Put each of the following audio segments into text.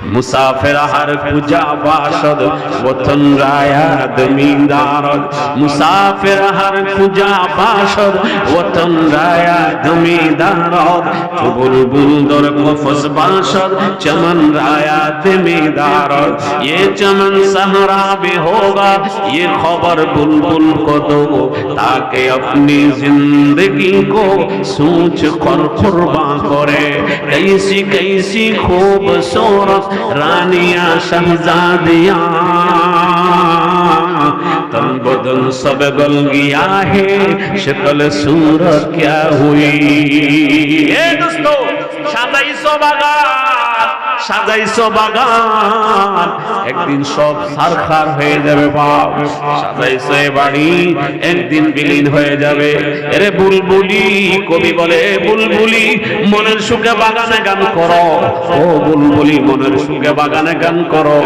মুসাফির হর কুজা বাসদ ওতন রায়াত মিদারদ মুসাফির হর কুজা বাসদ ওতন রায়াত মিদারদ বুলবুল দর কফস বাসদ चमन रायात मिदारद ये चमन सहरा भी होगा ये खबर बुलबुल को दो ताकि अपनी जिंदगी को सोच कर कुर्बान करे कैसी कैसी खूबसूरत रानियां शहजादियां तन बदन सब गल गया है शक्ल सूरत क्या हुई ए दोस्तों সাজাইছো বাগান সাজাইছো বাগান একদিন সব সারখার হয়ে যাবে বাপ সাজাইছো বাড়ি একদিন বিলীন হয়ে যাবে আরে বুলবুলি কবি বলে বুলবুলি মনের সুখে বাগানে গান করো ও বুলবুলি মনের সুখে বাগানে গান করো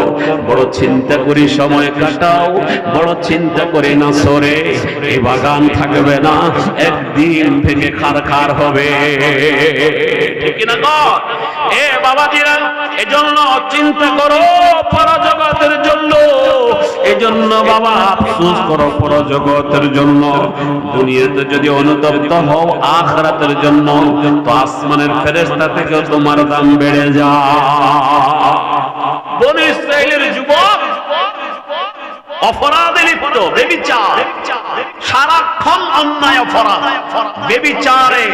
বড় চিন্তা করি সময় কাটাও বড় চিন্তা করে না সরে এই বাগান থাকবে না একদিন থেকে খারখার হবে ঠিক না গো এ বাবাজিরা এজন্য চিন্তা করো পরজগতের জন্য এজন্য বাবা আফসোস করো পরজগতের জন্য দুনিয়াতে যদি অনুতপ্ত হও আখিরাতের জন্য তো আসমানের ফেরেশতা থেকে তোমার দাম বেড়ে যায় বনি ইসরাইলের যুবক অপরাধে লিপ্ত ব্যভিচার সারাক্ষণ অন্যায় অপরাধ ব্যভিচারে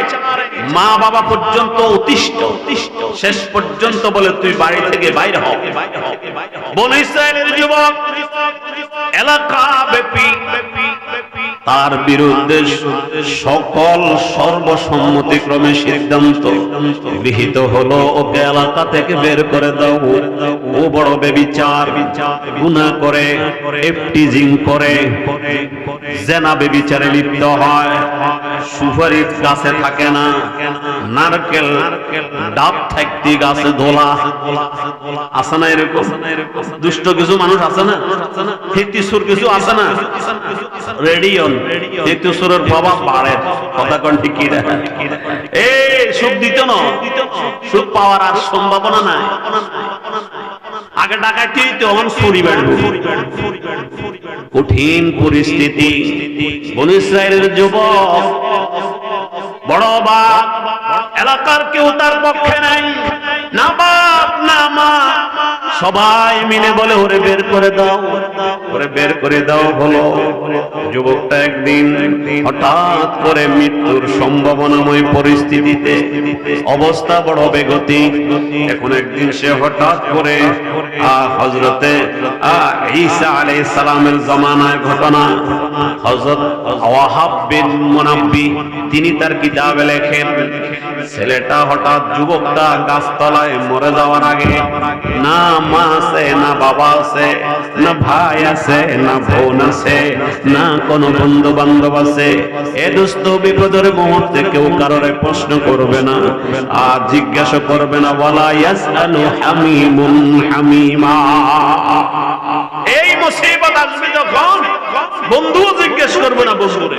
মা বাবা পর্যন্ত অতিষ্ঠ শেষ পর্যন্ত বলে তুই বাড়ি থেকে বাইরে হ বনি ইসরাইলের যুবক এলাকা ব্যাপী তার বিরুদ্ধে সকল সর্বসম্মতিক্রমে সিদ্ধান্ত গৃহীত হলো ওকে এলাকা থেকে বের করে দাও ও বড় ব্যভিচার গুনাহ করে এফটিজিং করে জেনা ব্যভিচারে লিপ্ত হয় সুপারি গাছে থাকে না নারকেল ডাব থাকতে গাছে দোলা আছে না এরকম দুষ্ট কিছু মানুষ আছে না হিতিসুর কিছু আছে না রেডিয়ন হিতিসুরের প্রভাব বাড়ে কথা কোন ঠিক কি এই সুখ দিত না সুখ পাওয়ার আর সম্ভাবনা নাই আগে ডাকাতি তো এখন চুরি বাড়বে কঠিন পরিস্থিতি বনি ইসরাইলের যুবক বড় বাপ এলাকার কেউ তার পক্ষে নাই না বাপ না মা সবাই মিলে বলে ওরে বের করে দাও ওরে বের করে দাও হলো যুবকটা একদিন হঠাৎ করে মৃত্যুর সম্ভাবনাময় পরিস্থিতিতে অবস্থা বড় বেগতি এখন একদিন সে হঠাৎ করে হযরতে ঈসা আলাইহিস সালামের জামানার ঘটনা হযরত ওয়াহাব বিন মুনাব্বি তিনি তার কিতাবে লেখেন ছেলেটা হঠাৎ যুবকটা গাছতলায় মরে যাওয়ার আগে না মা আছে না বাবা আছে না ভাই আছে না বোন আছে না কোনো বন্ধু বান্ধব আছে এ দুস্থ বিপদের মুহূর্তে কেউ কারোরে প্রশ্ন করবে না আর জিজ্ঞাসা করবে না ওয়ালা ইয়াসআলু হামিমুন হামিমা এই মুসিবত আসবে যখন বন্ধু জিজ্ঞেস করবে না বন্ধুরে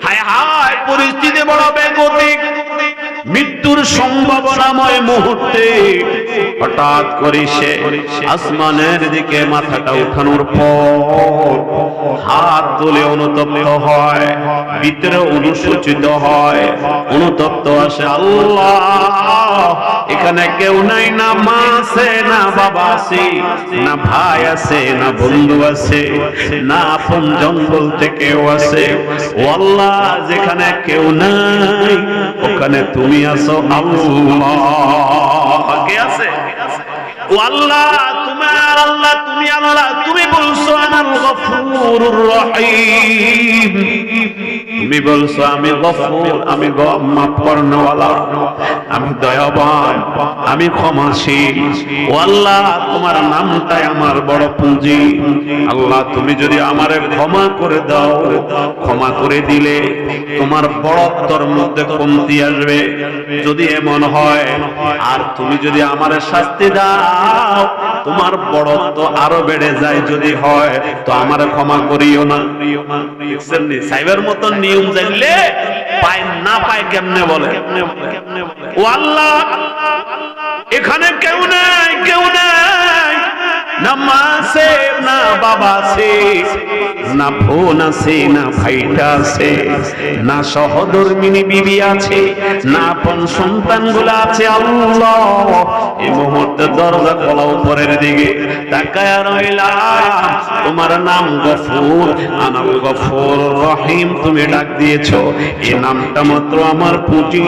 হায় হায় পরিস্থিতি বড় বেগতিক মৃত্যুর সম্ভাবনাময় মুহূর্তে হঠাৎ করে সে আসমানের দিকে মাথাটা উঠানোর পর হাত তুলে অনুতপ্ত হয় ভিতরে অনুশোচিত হয় অনুতপ্ত আসে আল্লাহ এখানে কেউ নাই না মা আছে না বাবা আছে না ভাই আছে না বন্ধু আছে না আপন জঙ্গল থেকেও আছে ও আল্লাহ যেখানে কেউ নাই ওখানে তুমি আছো আল্লাহ কে আছে ও আল্লাহ তোমার আল্লাহ তুমি আল্লাহ তুমি বলছো আনাল গফুরুর রহিম তুমি বলছো আমি গফুর আমি মাফ করনেওয়ালা আমি দয়াবান আমি ক্ষমাশীল ও আল্লাহ তোমার নামটাই আমার বড় পুঁজি আল্লাহ তুমি যদি আমারে ক্ষমা করে দাও ক্ষমা করে দিলে তোমার বড়ত্বর মধ্যে কমতি আসবে যদি এমন হয় আর তুমি যদি আমারে শাস্তি দাও তোমার বড়ত্ব আরো বেড়ে যায় যদি হয় তো আমারে ক্ষমা করিও না দেখছেন নি সাইবার মতন নিয়ম জানলে পায় না পায় কেমনে বলে ও আল্লাহ এখানে কেউ নাই কেউ বাবা আছে, না বোন আছে, না ভাইটা আছে, না সহধর্মিনী বিবি আছে, না আপন সন্তানগুলো আছে। আল্লাহ এই মুহূর্তে দরজা খোলা, উপরের দিকে তাকায়া রইলাম। তোমার নাম গফুর, আনাল গফুর রহিম তুমি ডাক দিয়েছো। এই নামটা মাত্র আমার পুঁজি।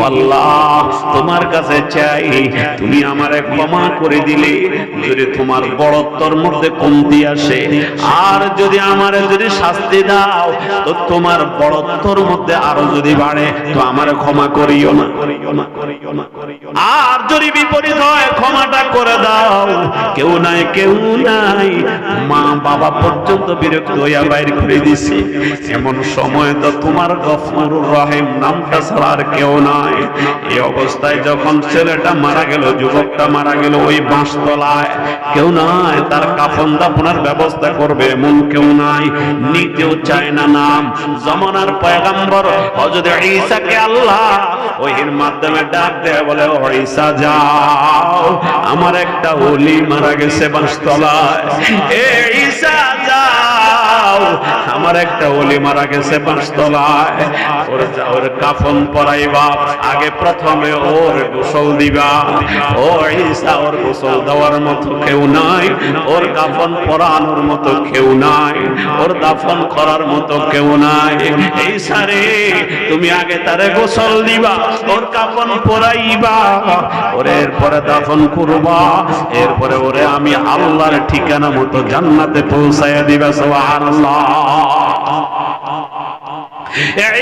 আল্লাহ তোমার কাছে চাই, তুমি আমারে ক্ষমা করে দিলে যদি তোমার বড়ত্বর মধ্যে কমতি আসে, আর যদি আমারে যদি শাস্তি দাও তো তোমার বড়ত্বর মধ্যে আরো যদি বাড়ে তো আমারে ক্ষমা করিও না, আর যদি বিপরীত হয় ক্ষমাটা করে দাও। কেউ নাই, কেউ নাই, মা বাবা পর্যন্ত বিরক্ত হইয়া বাইর করে দিছে। এমন সময় তো তোমার গফুর রহিম নামটা ছাড়া আর কেউ নাই। এই অবস্থায় যখন ছেলেটা মারা গেল, যুবকটা মারা গেল, ওই বাঁশতলায় কেউ নাই তার কাফন দাফনের ব্যবস্থা করবে, এমন কেউ নাই, নিতেও চায় না নাম। জামানার পয়গম্বর হযরত ঈসাকে আল্লাহ ওহির মাধ্যমে ডাক দেয়, বলে ও ঈসা যাও, আমার একটা ওলি মারা গেছে বাঁশতলায়। এ ঈসা যাও, আমার একটা ওলি মারা গেছে বাঁশতলায়, ওর কাফন পরাইবা, আগে প্রথমে ওর গোসল দিবা। ও ঈসা, ওর গোসল দেওয়ার মতো কেউ নাই, ওর কাফন পরানোর মতো কেউ নাই, ওর দাফন করার মতো কেউ নাই। ঈসা রে, তুমি আগে তারে গোসল দিবা, ওর কাফন পরাইবা, ওরে এরপরে দাফন করবা, এরপরে ওরে আমি আল্লাহর ঠিকানা মতো জান্নাতে পৌঁছায়া দিবা। সুবহানাল্লাহ।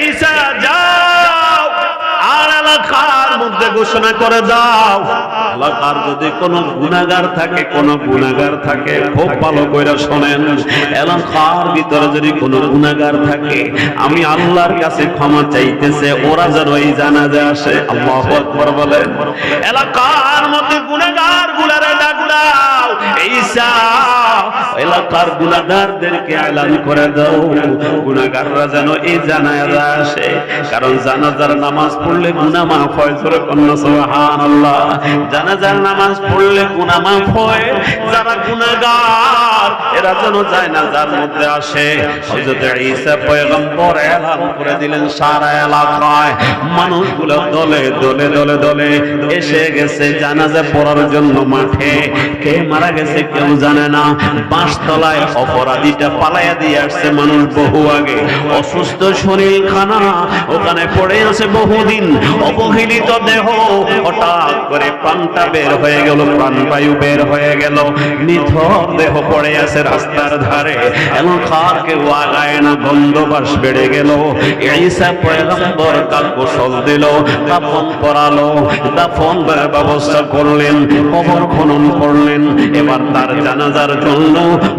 ঈসা যাও, আর এলাকার মধ্যে ঘোষণা করে দাও, এলাকার যদি কোনো গুনাহগার থাকে, কোনো গুনাহগার থাকে, খুব ভালো করে শোনেন, এলাকার ভিতরে যদি কোনো গুনাহগার থাকে, আমি আল্লাহর কাছে ক্ষমা চাইতেছে, ওরা যেন এই জানাজা আসে। আল্লাহু আকবার বলেন। এলাকার মধ্যে গুনাহগার গুলারে ডাক দাও। ঈসা, এলাকার গুনাহগারদেরকে এলান করে দাও, গুনাহগাররা যেন এই জানাজা আসে, কারণ জানাজার নামাজ পড়লে গুনাহ মাফ হয়। জোরে বলুন সুবহানাল্লাহ। জানাজার নামাজ পড়লে গুনাহ মাফ হয়। যারা গুনাহগার এরা যেন জানাজার মধ্যে আসে। হযরত ঈসা পয়গম্বর এলান করে দিলেন, সারা এলাকায় মানুষগুলো দলে দলে দলে দলে এসে গেছে জানাজা পড়ার জন্য মাঠে। কে মারা গেছে কেউ জানে না। বাঁশতলায় অপরাধীটা পালাইয়া দিয়ে আসছে মানুষ বহু আগে, অসুস্থ শরীর খানা ওখানে পড়ে আছে বহুদিন, অবহেলিত দেহ, হঠাৎ করে প্রাণটা বের হয়ে গেল, প্রাণবায়ু বের হয়ে গেল, নিথর দেহ পড়ে আছে রাস্তার ধারে। এলাকার কেউ আগায় না, বন্দোবস্ত বেড়ে গেল। ঈসা পয়গম্বর তার গোসল দিল, দাফন করালো, দাফনের ব্যবস্থা করলেন, কবর খনন করলেন। এবার তার জানাজার জন্য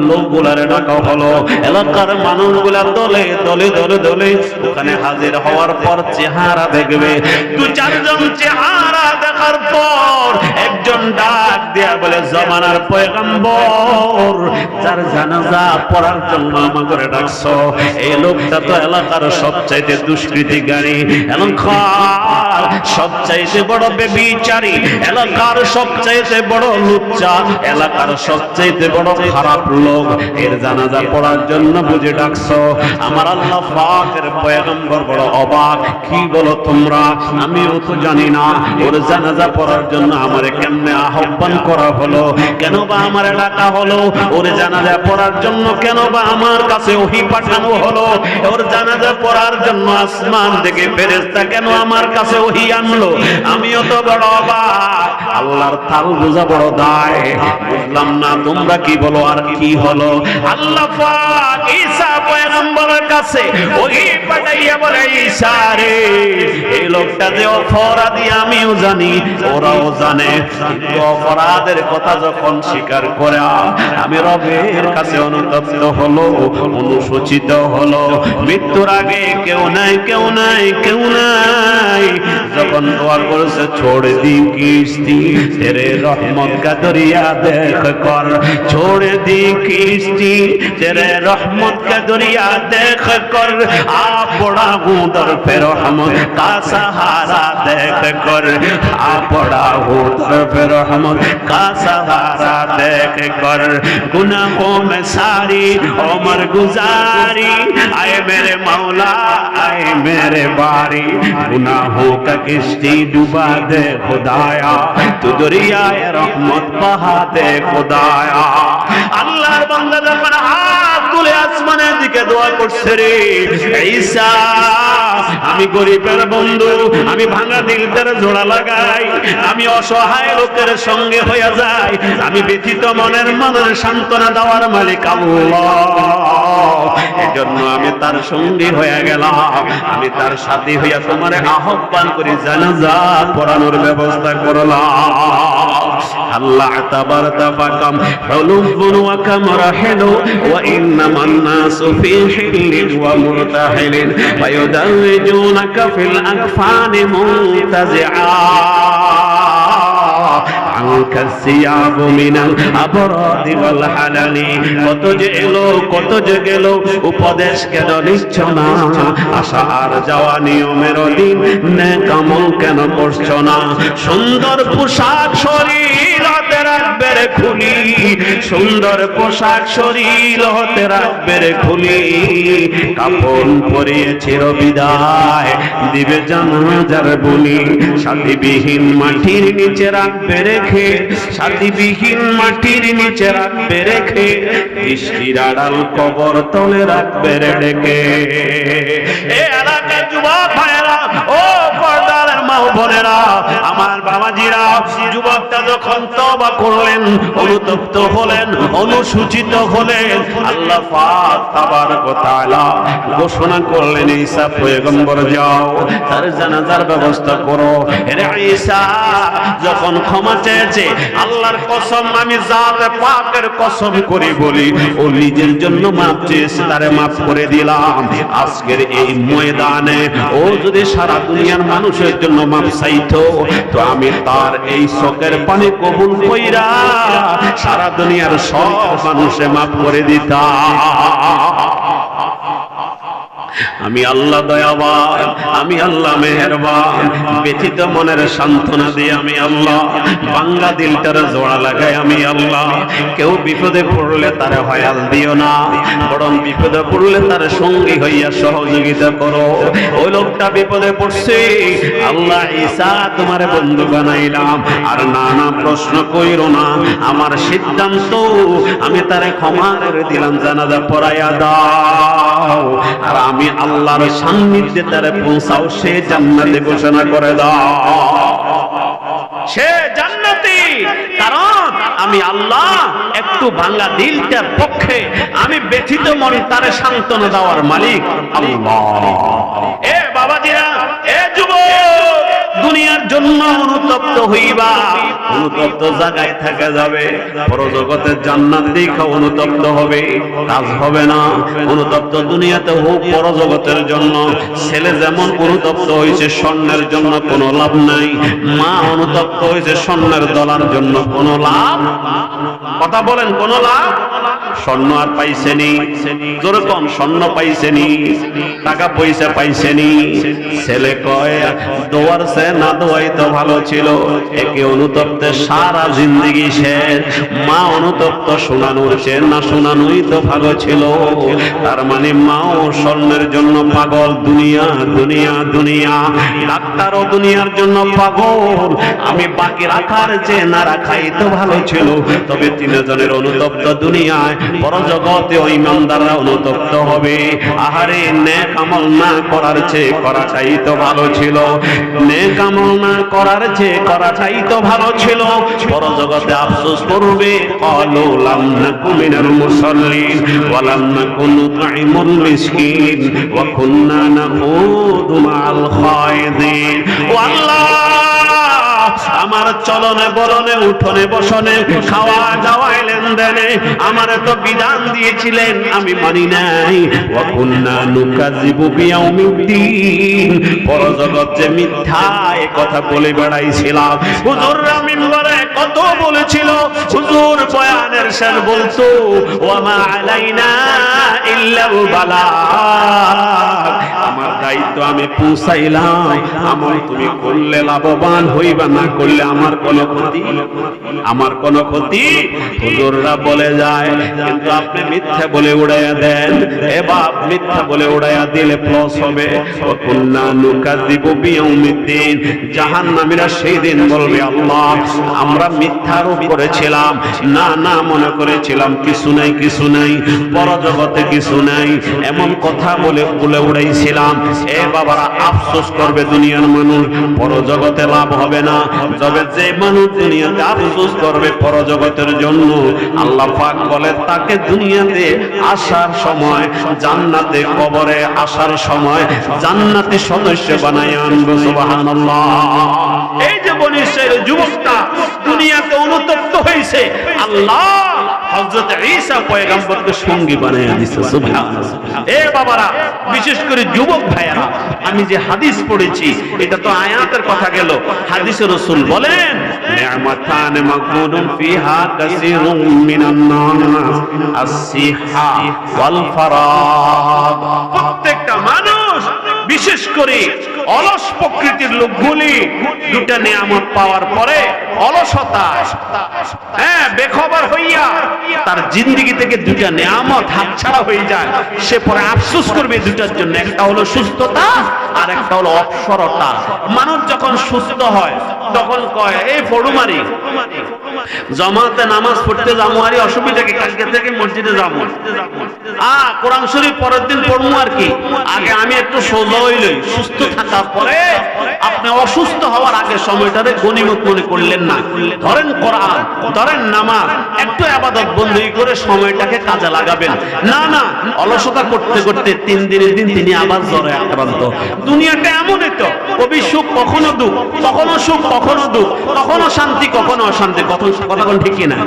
লোকগুলারে ডাকা হলো। এলাকার মানুষগুলা দলে দলে দলে দলে ওখানে হাজির হওয়ার পর চেহারা দেখবে। দু চারজন চেহারা দেখার পর একজন ডাক দেয়া বলে, জামানার পয়গম্বর, যার জানাজা পড়ার জন্য আমাকে ডাকছো, এই লোকটা তো এলাকার সবচাইতে দুষ্কৃতিকারী, এলাকার সবচাইতে বড় বেবিচারী, এলাকার সবচাইতে বড় লুচ্চা, এলাকার সবচাইতে বড় খারাপ লোক, এর জানাজা পড়ার জন্য বুঝে ডাকছো। আমার আল্লাহ পাকের পয়গম্বর বড় অবাক, কি বলো তোমরা? আমিও তো জানি না ওর জানাজা পড়ার জন্য আমারে কেমনে আহ্বান করা হলো, কেন বা আমার ডাকা হলো, ওর জানাজা পড়ার জন্য কেন বা আমার কাছে ওহী পাঠানো হলো, ওর জানাজা পড়ার জন্য আসমান থেকে ফেরেশতা কেন আমার কাছে ওহী আনলো। আমিও তো বড় অবাক, আল্লাহর তাল বোঝা বড় দায়। বুঝলাম না তোমরা কি বলো, আর কি হলো? আল্লাহ পাক ঈসা পয়গম্বরের কাছে ওহী পাঠাইয়া বলে, ঈসা রে, এই লোকটা যে অপরাধী আমিও জানি, ওরাও জানে, কিন্তু অপরাধের কথা যখন স্বীকার করে আমি রবের কাছে অনুতপ্ত হলো, অনুশোচিত হলো। মৃত্যুর আগে কেউ নাই, কেউ নাই, কেউ নাই, যখন দোয়া করেছে, ছোড় দি কিস্তি তেরে রহমত का दरिया देख कर, छोड़ दी किस्ती तेरे रहमत का दरिया देख कर, आ पड़ा हूँ दर पे रहमत का सहारा देख कर, आ पड़ा हूँ दर पे रहमत का सहारा सहारा देख कर गुनाहों में सारी उम्र गुजारी। आए मेरे मौला आए मेरे बारी, गुनाहों का किश्ती डुबा दे खुदाया, तू दरियाए रहमत बहा दे खुदाया। আল্লাহর বান্দা যখন হাত তুলে আসমানের দিকে দোয়া করছে, রে ঈসা আমি গরিবের বন্ধু, আমি ভাঙা দিলটার জোড়া লাগাই, আমি অসহায় লোকের সঙ্গে হয়ে যাই, আমি ব্যথিত মনের সান্ত্বনা দেওয়ার মালিক আল্লাহ। এজন্য আমি তার সঙ্গী হয়ে গেলাম, আমি তার সাথী হইয়া তোমার আহ্বান করি জানাজা পড়ানোর ব্যবস্থা করলাম। আল্লাহ তাবারকা ফাকাম হুলুবুন ওয়া কামরাহিলু ওয়া ইন্নামান নাসু ফি হিল্লিন ওয়া মুরতাহিলিন ওয়া ইউদাওিজুনাকা ফিল আকফানি মুনতাজিআ কত যে এলো কত যে গেল, উপদেশ কেন নিচ্ছ না? আশা আর যাওয়া নিয়মের অধীন, নেক আমল কেন করছো না? সুন্দর পোশাক শরীর হতে রাখবে রে খুলি, সুন্দর পোশাক শরীর হতে রাখবে রে খুলি, কাপড় পরিয়ে চিরবিদায় দিবে জানাজার বলি, সাথীবিহীন মাটির নিচে রাখবে রেখে, সাথীবিহীন মাটির নিচে রাখবে রেখে, বৃষ্টির আড়াল কবর তলে রাখবে রে ডেকে। এ এলাকার যুবক ভাইয়েরা, ও পর্দার মা বোনেরা, আমার বাবাজিরা, যুবকটা যখন তওবা করলেন, অনুতপ্ত হলেন, অনুসূচিত হলেন, আল্লাহ পাক তাবারক ওয়া তাআলা ঘোষণা করলেন, ঈসা পয়গম্বর যাও তার জানাজার ব্যবস্থা করো। রে ঈসা যখন ক্ষমা চেয়েছে, আল্লাহর কসম, আমি জাতে পাকের কসম করে বলি, ও নিজের জন্য মাফ চেয়েছে, তারে মাফ করে দিলাম। আজকের এই ময়দানে ও যদি সারা দুনিয়ার মানুষের জন্য মাফ চাইতো, তো আমি তার এই চোখের পানি কবুল কইরা সারা দুনিয়ার সব মানুষে মাফ করে দিতাম। আমি আল্লাহ দয়াবান, আমি আল্লাহ মেহেরবান, ব্যথিত মনের সান্ত্বনা দিয়ে আমি আল্লাহ, ভাঙ্গা দিলটার জোড়া লাগাই আমি আল্লাহ। কেউ বিপদে পড়লে তার হয়াল দিও না, বরং বিপদে পড়লে তার সঙ্গী হইয়া সহযোগিতা করো। ওই লোকটা বিপদে পড়ছে, আল্লাহ ঈসা তোমার বন্ধু বানাইলাম, আর নানা প্রশ্ন কইরো না, আমার সিদ্ধান্ত আমি তারে ক্ষমা করে দিলাম, জানাজা পড়াইয়া দাও, আর আমি আল্লাহর সান্নিধ্যে তারে পৌঁছাও, সে জান্নাতে ঘোষণা করে দাও, সে জান্নাতি। কারণ আমি আল্লাহ একটু ভাঙা দিলটার পক্ষে, আমি ব্যথিত মন তারে সান্ত্বনা দেওয়ার মালিক আল্লাহ। এ বাবাজিরা, এ যুবক, দুনিয়ার জন্য অনুতপ্ত হইবা, অনুতপ্ত জায়গায় থাকা যাবে, পরজগতের জান্নাত দেখা অনুতপ্ত হবে, কাজ হবে না। অনুতপ্ত দুনিয়াতে হোক, পরজগতের জন্য। ছেলে যেমন অনুতপ্ত হয়েছে স্বর্ণের জন্য, কোনো লাভ নাই। মা অনুতপ্ত হয়েছে স্বর্ণের দলার জন্য, কোনো লাভ, কথা বলেন, কোনো লাভ। স্বর্ণ আর পাইছেনি, যেরকম স্বর্ণ পাইছেনি, টাকা পয়সা পাইছেনি। ছেলে কয় দোয়ার সে না দোয়াই তো ভালো ছিল, একে অনুতপ্তে সারা জিন্দগি শেষ। মা অনুতপ্ত শোনানোর সে না শোনানোই তো ভালো ছিল। তার মানে মাও স্বর্ণের জন্য পাগল, দুনিয়া দুনিয়া দুনিয়া। ডাক্তারও দুনিয়ার জন্য পাগল, আমি বাকি রাখার চেয়ে না রাখাই তো ভালো ছিল। তবে তিনজনের অনুতপ্ত দুনিয়ায়, পরজগতে ওই ইমানদাররা অনুতপ্ত হবে। আহারে, নেক আমল না করার চেয়ে করাটাই তো ভালো ছিল, নেক আমল না করার চেয়ে করাটাই তো ভালো ছিল। পরজগতে আফসোস করবে, ক্বালু লাম নাকু মিনাল মুসাল্লিন ওয়া লাম নাকু নুতঈমুল মিসকিন ওয়া কুন্না নাখুদু মাআল খায়দিন। ও আল্লাহ, আমার চলনে বলনে, উঠনে বসনে, খাওয়া দাওয়ায় লেনদেনে আমারে তো বিধান দিয়েছিলেন, আমি মানি নাই। ওয়া কুন্না নুকাযিবু বিয়াউমিদ্দিন, পরজগৎ যে মিথ্যা এ কথা বলে বেড়াইছিলাম। হুজুররা মিম্বরে কত বলেছিল, হুজুর বয়ানের শেষ বলতো ওয়া মা আলাইনা ইল্লাল বালাগ, আমার দায়িত্ব আমি পৌঁছাইলাম, আমল তুমি করলে লাভবান হইবা, না করলে আমার কোনো ক্ষতি, আমার কোনো ক্ষতি। হুজুররা বলে যায়, কিন্তু আপনি মিথ্যা বলে উড়াইয়া দেন। এ বাপ, মিথ্যা বলে উড়াইয়া দিলে প্লাস হবে। ওয়া কুল্লা নুকাযযিবু বিয়াউমিদ্দিন, জাহান্নামীরা সেই দিন বলবে, আল্লাহ আমরা মিথ্যা আরোপ করেছিলাম, না না মনে করেছিলাম কিছু নাই, কিছু নাই, পরজগতে কিছু নাই, এমন কথা বলে বলে উড়াইছিলাম। এ বাবারা, আফসোস করবে দুনিয়ার মানুষ, পরজগতে লাভ হবে না। তবে যে মানুষ দুনিয়াতে আফসোস করবে পরজগতের জন্য, আল্লাহ পাক বলে তাকে দুনিয়াতে আসার সময়, জান্নাতে কবরে আসার সময় জান্নাতি সদস্য বানায় আনবে। সুবহানাল্লাহ। এই যে বনী ইসরাঈলের যুবকটা দুনিয়াতে অনুতপ্ত হয়েছে, আল্লাহ হযরত ঈসা পয়গম্বরকে সঙ্গী বানায় দিয়েছে। সুবহানাল্লাহ। এ বাবারা, বিশেষ করে যুবক ভাইয়েরা, আমি যে হাদিস পড়েছি এটা তো আয়াতের কথা গেল, হাদিসে রাসূল বলেন, নি'মাতান মাগবুনুন ফিহা কাসীরুম মিনান নাস, আস-সিহা ওয়াল ফারাগ। প্রত্যেকটা মানুষ, বিশেষ করে অলস প্রকৃতির লোকগুলি দুটা নিয়ামত পাওয়ার পরে অলসতা, বেখবর হইয়া তার জিন্দেগি থেকে দুটা নিয়ামত হাতছাড়া হয়ে যায়, সে পরে আফসোস করবে দুটার জন্য। একটা হলো সুস্থতা, আর একটা হলো অবসরতা। মানুষ যখন সুস্থ হয় তখন কয়, এই ফড়ুমারি জামাতে নামাজ পড়তে যাবো, আর অসুবিধা কি, কালকে থেকে মসজিদে যাবো, কোরআন শরীফ পরের দিন পড়বো আর কি, আগে আমি একটু সোজা হইলই। সুস্থ থাকার পরে আপনি অসুস্থ হওয়ার আগে সময়টারে গনিমত মনে করলেন না। ধরেন কোরআন, ধরেন নামাজ, একটু ইবাদত বন্দী করে সময়টাকে কাজে লাগাবেন। না না, অলসতা করতে করতে 3 দিনের দিন তিনি আবার জ্বরে আক্রান্ত। দুনিয়াটা এমনই তো, কবি সুখ কখনো দুঃখ, কখনো সুখ কখনো দুঃখ, কখনো শান্তি কখনো অশান্তি, কখন ঠিক কিনা?